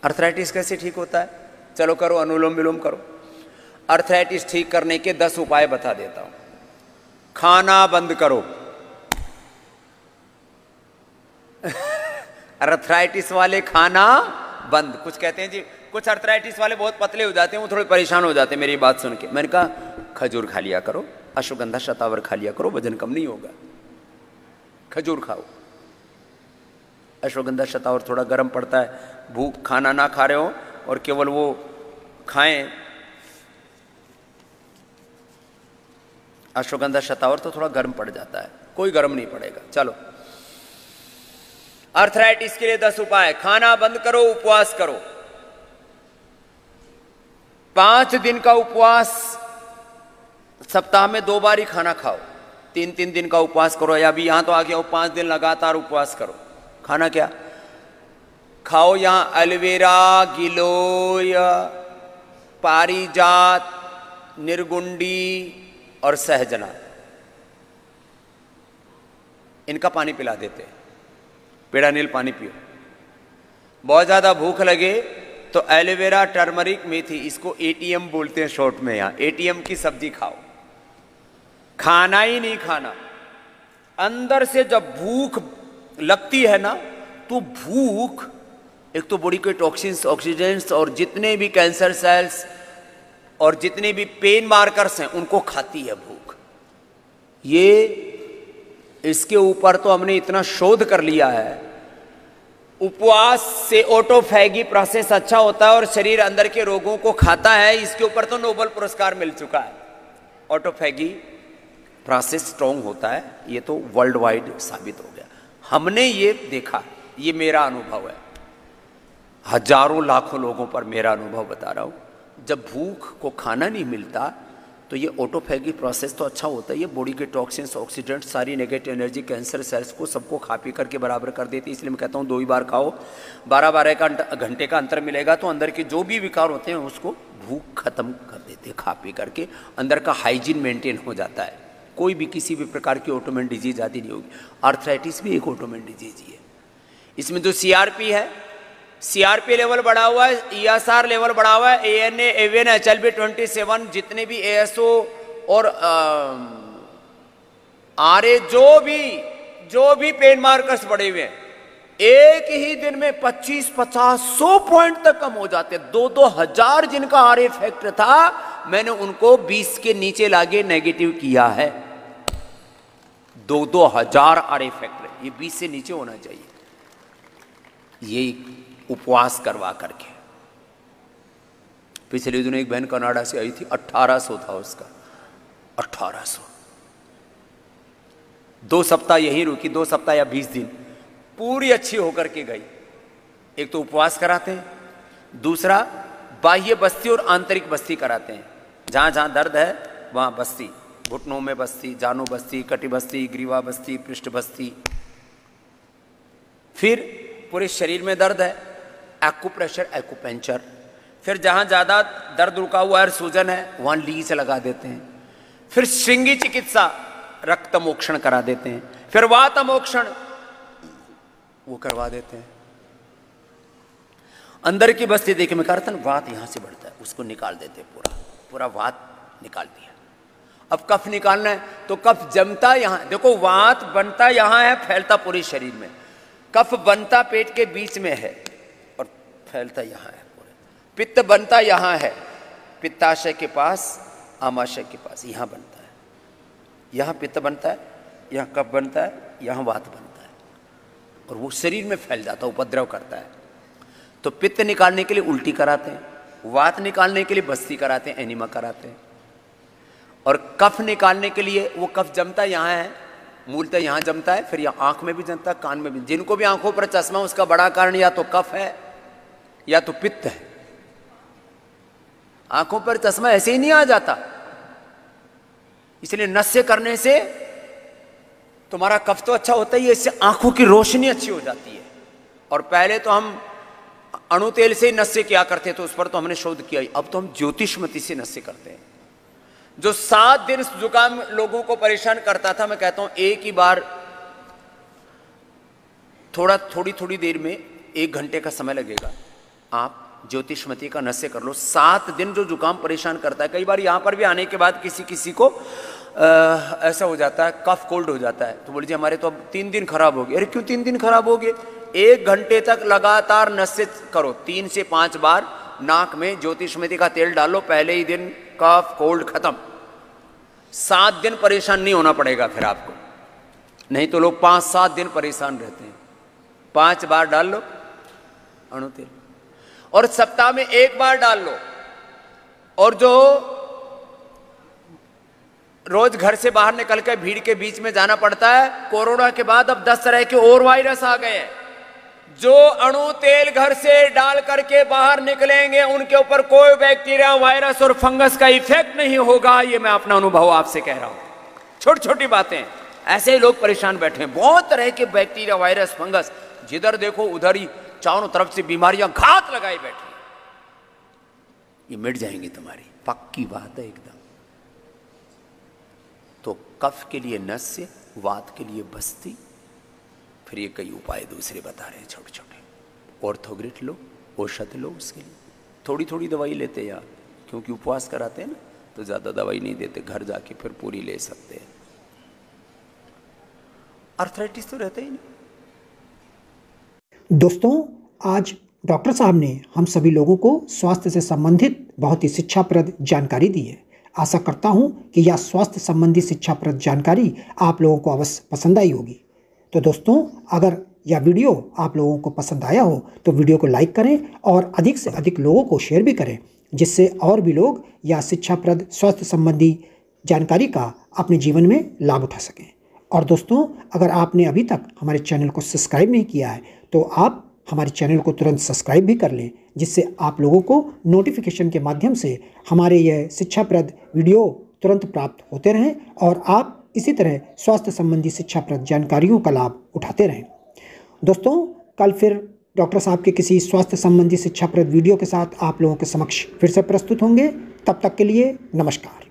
Arthritis कैसे ठीक होता है? चलो करो, अनुलोम विलोम करो। अर्थराइटिस ठीक करने के 10 उपाय बता देता हूं। खाना बंद करो। अर्थराइटिस वाले खाना बंद। कुछ कहते हैं जी, कुछ अर्थराइटिस वाले बहुत पतले हो जाते हैं, वो थोड़े परेशान हो जाते हैं मेरी बात सुन के। मैंने कहा खजूर खा लिया करो, अश्वगंधा शतावर खा लिया करो, वजन कम नहीं होगा। खजूर खाओ, अश्वगंधा शतावर थोड़ा गर्म पड़ता है, भूख, खाना ना खा रहे हो और केवल वो खाएं अश्वगंधा शतावर तो थोड़ा गर्म पड़ जाता है, कोई गर्म नहीं पड़ेगा। चलो, अर्थराइटिस के लिए 10 उपाय। खाना बंद करो, उपवास करो। 5 दिन का उपवास, सप्ताह में 2 बार ही खाना खाओ। 3-3 दिन का उपवास करो, या अभी यहां तो आ गया 5 दिन लगातार उपवास करो। खाना क्या खाओ? यहां एलोवेरा, गिलोय, पारिजात, निर्गुंडी और सहजना, इनका पानी पिला देते हैं। पेड़ा नील पानी पियो। बहुत ज्यादा भूख लगे तो एलोवेरा, टर्मरिक, मेथी, इसको एटीएम बोलते हैं शॉर्ट में, यहां एटीएम की सब्जी खाओ। खाना ही नहीं खाना। अंदर से जब भूख लगती है ना, तो भूख एक तो बॉडी के टॉक्सिन्स, ऑक्सीडेंट्स और जितने भी कैंसर सेल्स और जितने भी पेन मार्कर्स हैं उनको खाती है भूख। ये इसके ऊपर तो हमने इतना शोध कर लिया है। उपवास से ऑटोफैगी प्रोसेस अच्छा होता है और शरीर अंदर के रोगों को खाता है। इसके ऊपर तो नोबेल पुरस्कार मिल चुका है। ऑटोफैगी प्रोसेस स्ट्रॉन्ग होता है, ये तो वर्ल्ड वाइड साबित हो गया। हमने ये देखा, ये मेरा अनुभव है, हजारों लाखों लोगों पर मेरा अनुभव बता रहा हूं। जब भूख को खाना नहीं मिलता तो ये ऑटोफैगी प्रोसेस तो अच्छा होता है, ये बॉडी के टॉक्सिन्स, ऑक्सीडेंट्स, सारी नेगेटिव एनर्जी, कैंसर सेल्स को सबको खा पी करके बराबर कर देती है। इसलिए मैं कहता हूँ 2 ही बार खाओ, 12-12 घंटे का अंतर मिलेगा तो अंदर के जो भी विकार होते हैं उसको भूख खत्म कर देते हैं खा पी करके। अंदर का हाइजीन मेंटेन हो जाता है, कोई भी किसी भी प्रकार की ऑटोइम्यून डिजीज आदि नहीं होगी। आर्थराइटिस भी एक ऑटोइम्यून डिजीज ही है। इसमें जो सीआरपी है, सीआरपी लेवल बढ़ा हुआ है, ईएसआर लेवल बढ़ा हुआ है, एएनए, एवीएन, एचएलबी 27, जितने भी एएसओ और आरए, जो भी पेन मार्कर्स बढ़े हुए हैं, एक ही दिन में 25, 50, 100 पॉइंट तक कम हो जाते हैं। 2-2 हजार जिनका आरए फैक्टर था, मैंने उनको 20 के नीचे लाके नेगेटिव किया है। 2-2 हजार आरए फैक्टर, ये 20 से नीचे होना चाहिए। ये उपवास करवा करके। पिछले दिनों एक बहन कनाडा से आई थी, 1800 था उसका, 1800। 2 सप्ताह यहीं रुकी, 2 सप्ताह या 20 दिन, पूरी अच्छी होकर के गई। एक तो उपवास कराते हैं, दूसरा बाह्य बस्ती और आंतरिक बस्ती कराते हैं। जहां जहां दर्द है वहां बस्ती, घुटनों में बस्ती, जानो बस्ती, कटी बस्ती, ग्रीवा बस्ती, पृष्ठ बस्ती। फिर पूरे शरीर में दर्द है, एक्यूप्रेशर, एक्यूपेंचर। फिर जहां ज्यादा दर्द रुका हुआ है, सूजन है, वहां लीच लगा देते हैं। फिर श्रृंगी चिकित्सा, रक्त मोक्षण करा देते हैं। फिर वात मोक्षण वो करवा देते हैं। अंदर की बस्ती देखिए, मैं कह रहा था ना, वात यहां से बढ़ता है, उसको निकाल देते हैं, पूरा वात निकाल दिया। अब कफ निकालना है तो कफ जमता यहां, देखो वात बनता यहां है, फैलता पूरे शरीर में। कफ बनता पेट के बीच में है और फैलता यहां है पूरे। पित्त बनता यहां है, पित्ताशय के पास, आमाशय के पास, यहां बनता है। यहां पित्त बनता है, यहां कफ बनता है, यहां वात बनता है और वो शरीर में फैल जाता है, उपद्रव करता है। तो पित्त निकालने के लिए उल्टी कराते हैं, वात निकालने के लिए बस्ती कराते हैं, एनिमा कराते हैं। और कफ निकालने के लिए, वो कफ जमता यहां है, मूलतः यहां जमता है, फिर यहां आंख में भी जमता है, कान में भी। जिनको भी आंखों पर चश्मा, उसका बड़ा कारण या तो कफ है या तो पित्त है। आंखों पर चश्मा ऐसे ही नहीं आ जाता, इसलिए नस्य करने से तुम्हारा कफ तो अच्छा होता ही है, इससे आंखों की रोशनी अच्छी हो जाती है। और पहले तो हम अणु तेल से नस्य किया करते थे, उस पर तो हमने शोध किया ही। अब तो हम ज्योतिषमती से नस्य करते हैं। जो 7 दिन जुकाम लोगों को परेशान करता था, मैं कहता हूं एक ही बार थोड़ी देर में 1 घंटे का समय लगेगा, आप ज्योतिषमती का नस्य कर लो। 7 दिन जो जुकाम परेशान करता है, कई बार यहाँ पर भी आने के बाद किसी को ऐसा हो जाता है, कफ कोल्ड हो जाता है, तो बोलिए जी हमारे तो अब 3 दिन खराब हो गए। अरे क्यों 3 दिन खराब हो गए? 1 घंटे तक लगातार नस्य करो, 3 से 5 बार नाक में ज्योतिषमती का तेल डालो, पहले ही दिन कफ कोल्ड खत्म। 7 दिन परेशान नहीं होना पड़ेगा फिर आपको, नहीं तो लोग 5-7 दिन परेशान रहते हैं। 5 बार डाल लो अणु तेल, और सप्ताह में 1 बार डाल लो। और जो रोज घर से बाहर निकल कर भीड़ के बीच में जाना पड़ता है, कोरोना के बाद अब 10 तरह के और वायरस आ गए हैं। जो अणु तेल घर से डाल करके बाहर निकलेंगे उनके ऊपर कोई बैक्टीरिया, वायरस और फंगस का इफेक्ट नहीं होगा। ये मैं अपना अनुभव आपसे कह रहा हूं। छोटी छोटी बातें, ऐसे ही लोग परेशान बैठे हैं। बहुत तरह के बैक्टीरिया, वायरस, फंगस, जिधर देखो उधर ही चारों तरफ से बीमारियां घात लगाई बैठी, ये मिट जाएंगी तुम्हारी, पक्की बात है एकदम। तो कफ के लिए नस्य, वात के लिए बस्ती, फिर ये कई उपाय दूसरे बता रहे हैं छोटे छोटे। ऑर्थोग्रिट लो, औषध लो, उसके लिए थोड़ी थोड़ी दवाई लेते यार, क्योंकि उपवास कराते हैं ना, तो ज़्यादा दवाई नहीं देते, घर जाके फिर पूरी ले सकते हैं। आर्थराइटिस तो रहता ही नहीं। दोस्तों, आज डॉक्टर साहब ने हम सभी लोगों को स्वास्थ्य से संबंधित बहुत ही शिक्षाप्रद जानकारी दी है। आशा करता हूं कि यह स्वास्थ्य संबंधी शिक्षाप्रद जानकारी आप लोगों को अवश्य पसंद आई होगी। तो दोस्तों, अगर यह वीडियो आप लोगों को पसंद आया हो तो वीडियो को लाइक करें और अधिक से अधिक लोगों को शेयर भी करें, जिससे और भी लोग यह शिक्षाप्रद स्वास्थ्य संबंधी जानकारी का अपने जीवन में लाभ उठा सकें। और दोस्तों, अगर आपने अभी तक हमारे चैनल को सब्सक्राइब नहीं किया है तो आप हमारे चैनल को तुरंत सब्सक्राइब भी कर लें, जिससे आप लोगों को नोटिफिकेशन के माध्यम से हमारे यह शिक्षाप्रद वीडियो तुरंत प्राप्त होते रहें और आप इसी तरह स्वास्थ्य संबंधी शिक्षाप्रद जानकारियों का लाभ उठाते रहें। दोस्तों, कल फिर डॉक्टर साहब के किसी स्वास्थ्य संबंधी शिक्षाप्रद वीडियो के साथ आप लोगों के समक्ष फिर से प्रस्तुत होंगे। तब तक के लिए नमस्कार।